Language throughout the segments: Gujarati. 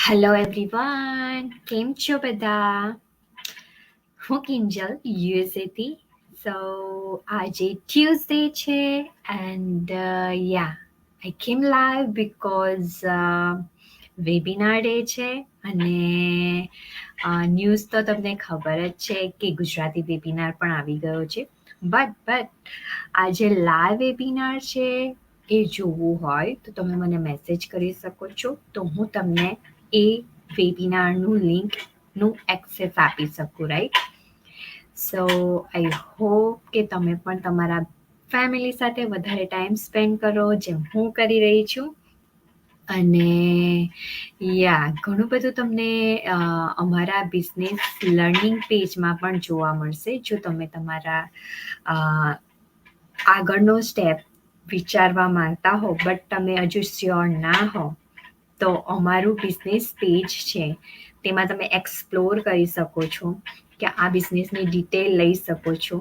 હેલો એવરીવન, કેમ છો બધા? હું કિંજલ યુએસએથી. સો આજે ટ્યુઝડે છે એન્ડ યા આઈ કેમ લાઈવ બીકોઝ વેબિનાર ડે છે અને ન્યૂઝ તો તમને ખબર જ છે કે ગુજરાતી વેબિનાર પણ આવી ગયો છે. બટ આજે લાઈવ વેબિનાર છે એ જોવું હોય તો તમે મને મેસેજ કરી શકો છો, તો હું તમને એ વેબિનારનું લિંકનું એક્સેસ આપી શકું, રાઈટ? સો આઈ હોપ કે તમે પણ તમારા ફેમિલી સાથે વધારે ટાઈમ સ્પેન્ડ કરો જેમ હું કરી રહી છું. અને યા ઘણું બધું તમને અમારા બિઝનેસ લર્નિંગ પેજમાં પણ જોવા મળશે. જો તમે તમારા આગળનો સ્ટેપ વિચારવા માંગતા હો બટ તમે હજુ શ્યોર ના હો, તો અમારું બિઝનેસ પેજ છે તેમાં તમે એક્સપ્લોર કરી શકો છો કે આ બિઝનેસની ડિટેલ લઈ શકો છો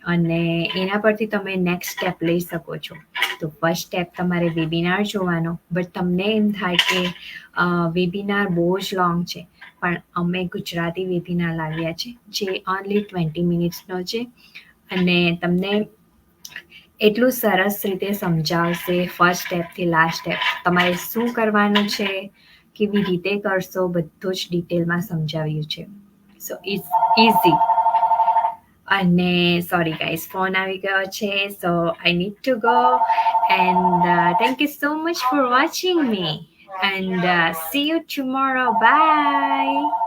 અને એના પરથી તમે નેક્સ્ટ સ્ટેપ લઈ શકો છો. તો ફર્સ્ટ સ્ટેપ તમારે વેબિનાર જોવાનો, બટ તમને એમ થાય કે વેબિનાર બહુ જ લોંગ છે, પણ અમે ગુજરાતી વેબિનાર લાવ્યા છે જે ઓનલી 20 મિનિટ્સનો છે અને તમને એટલું સરસ રીતે સમજાવશે ફર્સ્ટ સ્ટેપથી લાસ્ટ સ્ટેપ તમારે શું કરવાનું છે, કેવી રીતે કરશો, બધું જ ડિટેલમાં સમજાવ્યું છે. So it's easy. અને સોરી ગાઈઝ, ફોન આવી ગયો છે, so I need to go and thank you so much for watching me and see you tomorrow. By.